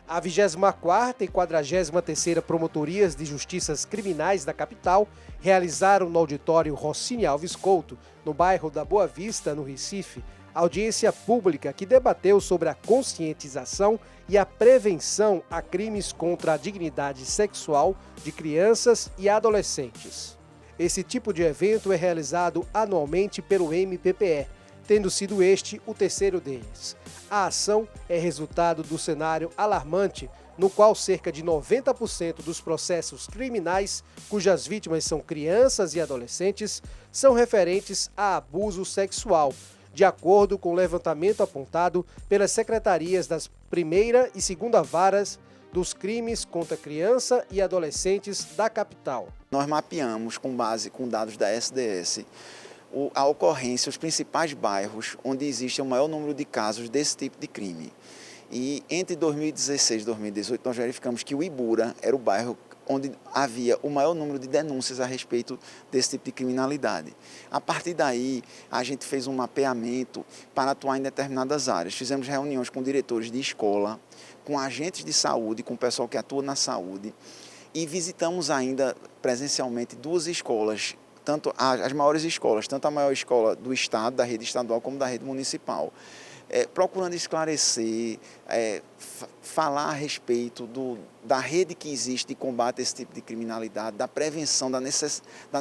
A 24ª e 43ª Promotorias de Justiças Criminais da capital realizaram no auditório Rossini Alves Couto, no bairro da Boa Vista, no Recife, audiência pública que debateu sobre a conscientização e a prevenção a crimes contra a dignidade sexual de crianças e adolescentes. Esse tipo de evento é realizado anualmente pelo MPPE, tendo sido este o terceiro deles. A ação é resultado do cenário alarmante no qual cerca de 90% dos processos criminais, cujas vítimas são crianças e adolescentes, são referentes a abuso sexual, de acordo com o levantamento apontado pelas secretarias das primeira e segunda varas dos crimes contra criança e adolescentes da capital. Nós mapeamos, com base com dados da SDS, a ocorrência, os principais bairros onde existe o maior número de casos desse tipo de crime. E entre 2016 e 2018 nós verificamos que o Ibura era o bairro onde havia o maior número de denúncias a respeito desse tipo de criminalidade. A partir daí, a gente fez um mapeamento para atuar em determinadas áreas. Fizemos reuniões com diretores de escola, com agentes de saúde, com o pessoal que atua na saúde, e visitamos ainda presencialmente duas escolas, tanto as maiores escolas, tanto a maior escola do estado, da rede estadual, como da rede municipal, procurando esclarecer, falar a respeito da rede que existe de combate a esse tipo de criminalidade, da prevenção, da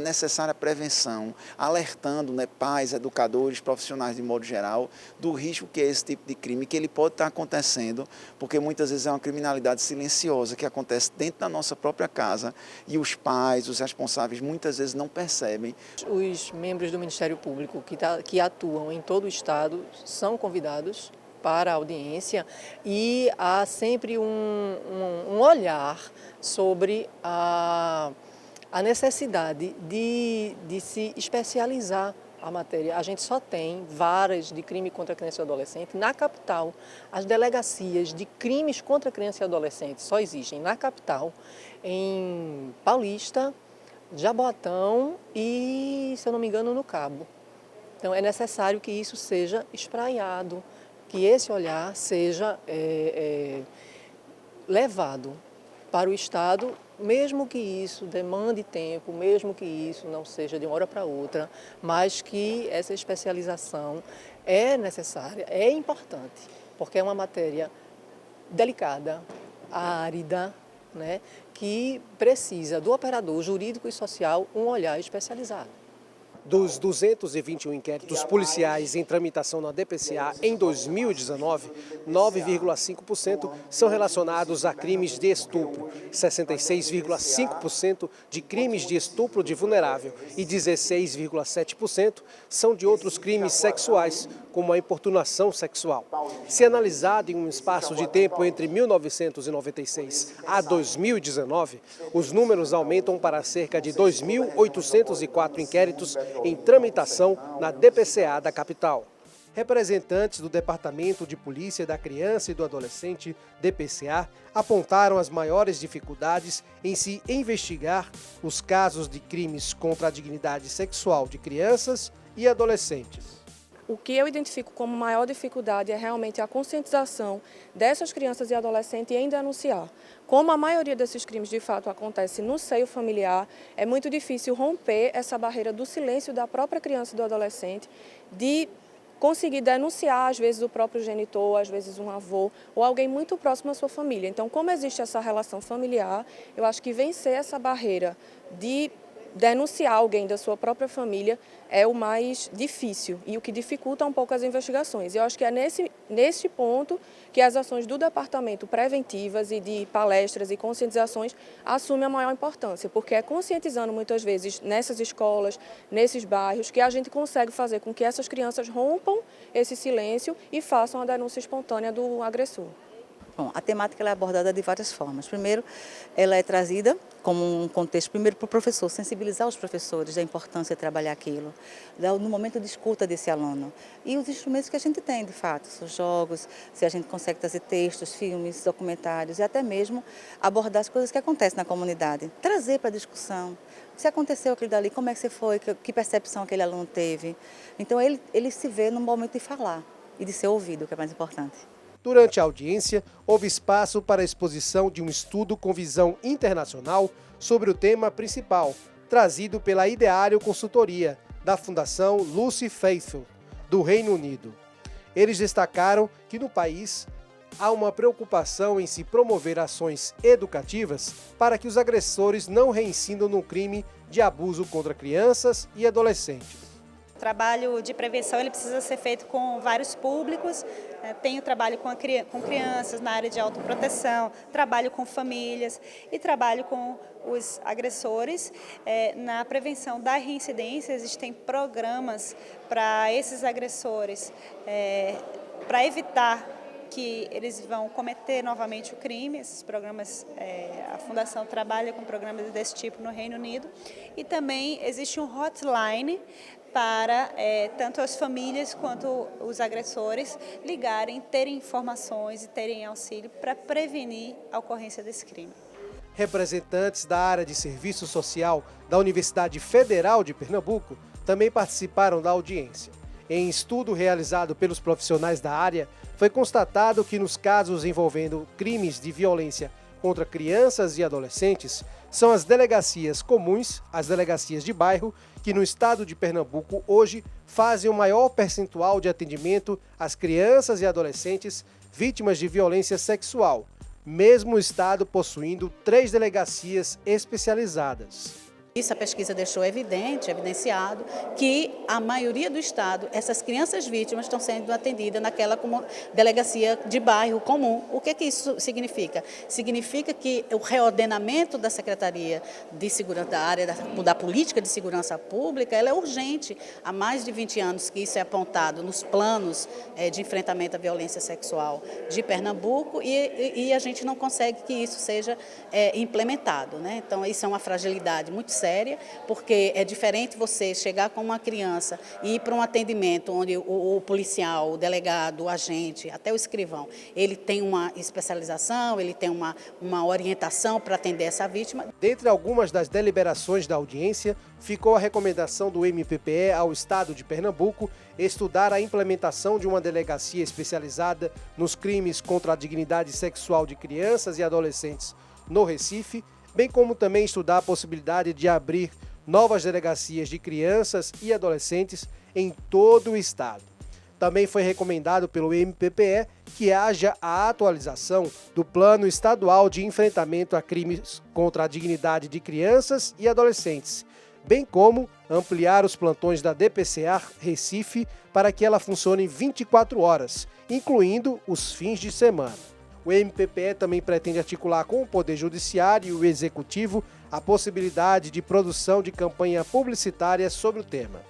necessária prevenção, alertando, pais, educadores, profissionais de modo geral, do risco que é esse tipo de crime, que ele pode estar acontecendo, porque muitas vezes é uma criminalidade silenciosa que acontece dentro da nossa própria casa e os pais, os responsáveis, muitas vezes não percebem. Os membros do Ministério Público que atuam em todo o estado são convidados para a audiência e há sempre um olhar sobre a necessidade de se especializar a matéria. A gente só tem varas de crime contra criança e adolescente na capital. As delegacias de crimes contra criança e adolescente só existem na capital, em Paulista, Jaboatão e, se eu não me engano, no Cabo. Então é necessário que isso seja espraiado, que esse olhar seja levado para o Estado, mesmo que isso demande tempo, mesmo que isso não seja de uma hora para outra, mas que essa especialização é necessária, é importante, porque é uma matéria delicada, árida, que precisa do operador jurídico e social um olhar especializado. Dos 221 inquéritos policiais em tramitação na DPCA em 2019, 9,5% são relacionados a crimes de estupro, 66,5% de crimes de estupro de vulnerável e 16,7% são de outros crimes sexuais, como a importunação sexual. Se analisado em um espaço de tempo entre 1996 a 2019, os números aumentam para cerca de 2.804 inquéritos em tramitação na DPCA da capital. Representantes do Departamento de Polícia da Criança e do Adolescente, DPCA, apontaram as maiores dificuldades em se investigar os casos de crimes contra a dignidade sexual de crianças e adolescentes. O que eu identifico como maior dificuldade é realmente a conscientização dessas crianças e adolescentes em denunciar. Como a maioria desses crimes de fato acontece no seio familiar, é muito difícil romper essa barreira do silêncio da própria criança e do adolescente, de conseguir denunciar, às vezes, o próprio genitor, às vezes um avô ou alguém muito próximo à sua família. Então, como existe essa relação familiar, eu acho que vencer essa barreira de denunciar alguém da sua própria família é o mais difícil e o que dificulta um pouco as investigações. Eu acho que é nesse ponto que as ações do departamento preventivas e de palestras e conscientizações assumem a maior importância, porque é conscientizando muitas vezes nessas escolas, nesses bairros, que a gente consegue fazer com que essas crianças rompam esse silêncio e façam a denúncia espontânea do agressor. Bom, a temática ela é abordada de várias formas. Primeiro, ela é trazida como um contexto, primeiro para o professor, sensibilizar os professores da importância de trabalhar aquilo, no momento de escuta desse aluno. E os instrumentos que a gente tem, de fato, os jogos, se a gente consegue trazer textos, filmes, documentários e até mesmo abordar as coisas que acontecem na comunidade. Trazer para a discussão, Se aconteceu aquilo dali, como é que você foi, que percepção aquele aluno teve. Então ele se vê no momento de falar e de ser ouvido, que é mais importante. Durante a audiência, houve espaço para a exposição de um estudo com visão internacional sobre o tema principal, trazido pela Ideário Consultoria, da Fundação Lucy Faithfull, do Reino Unido. Eles destacaram que no país há uma preocupação em se promover ações educativas para que os agressores não reincidam no crime de abuso contra crianças e adolescentes. O trabalho de prevenção ele precisa ser feito com vários públicos. Tenho trabalho com crianças na área de autoproteção, trabalho com famílias e trabalho com os agressores. Na prevenção da reincidência existem programas para esses agressores, para evitar que eles vão cometer novamente o crime. Esses programas, a Fundação trabalha com programas desse tipo no Reino Unido. E também existe um hotline para tanto as famílias quanto os agressores ligarem, terem informações e terem auxílio para prevenir a ocorrência desse crime. Representantes da área de serviço social da Universidade Federal de Pernambuco também participaram da audiência. Em estudo realizado pelos profissionais da área, foi constatado que nos casos envolvendo crimes de violência contra crianças e adolescentes, são as delegacias comuns, as delegacias de bairro, que no estado de Pernambuco hoje fazem o maior percentual de atendimento às crianças e adolescentes vítimas de violência sexual, mesmo o estado possuindo 3 delegacias especializadas. Isso a pesquisa deixou evidenciado que a maioria do estado, essas crianças vítimas estão sendo atendidas naquela delegacia de bairro comum. O que isso significa? Significa que o reordenamento da Secretaria de Segurança, da área da política de segurança pública, ela é urgente. Há mais de 20 anos que isso é apontado nos planos de enfrentamento à violência sexual de Pernambuco e a gente não consegue que isso seja implementado, né? Então, isso é uma fragilidade muito séria, porque é diferente você chegar com uma criança e ir para um atendimento onde o policial, o delegado, o agente, até o escrivão, ele tem uma especialização, ele tem uma orientação para atender essa vítima. Dentre algumas das deliberações da audiência, ficou a recomendação do MPPE ao Estado de Pernambuco estudar a implementação de uma delegacia especializada nos crimes contra a dignidade sexual de crianças e adolescentes no Recife, bem como também estudar a possibilidade de abrir novas delegacias de crianças e adolescentes em todo o estado. Também foi recomendado pelo MPPE que haja a atualização do Plano Estadual de Enfrentamento a Crimes contra a Dignidade de Crianças e Adolescentes, bem como ampliar os plantões da DPCA Recife para que ela funcione 24 horas, incluindo os fins de semana. O MPPE também pretende articular com o Poder Judiciário e o Executivo a possibilidade de produção de campanha publicitária sobre o tema.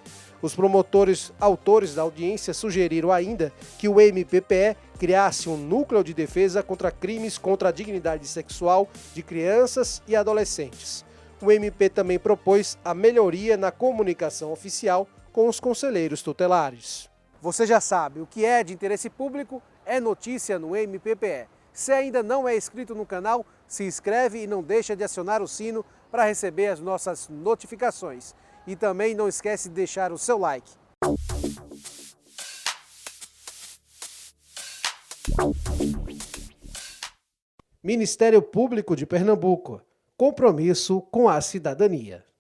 Os promotores autores da audiência sugeriram ainda que o MPPE criasse um núcleo de defesa contra crimes contra a dignidade sexual de crianças e adolescentes. O MP também propôs a melhoria na comunicação oficial com os conselheiros tutelares. Você já sabe, o que é de interesse público é notícia no MPPE. Se ainda não é inscrito no canal, se inscreve e não deixa de acionar o sino para receber as nossas notificações. E também não esquece de deixar o seu like. Ministério Público de Pernambuco. Compromisso com a cidadania.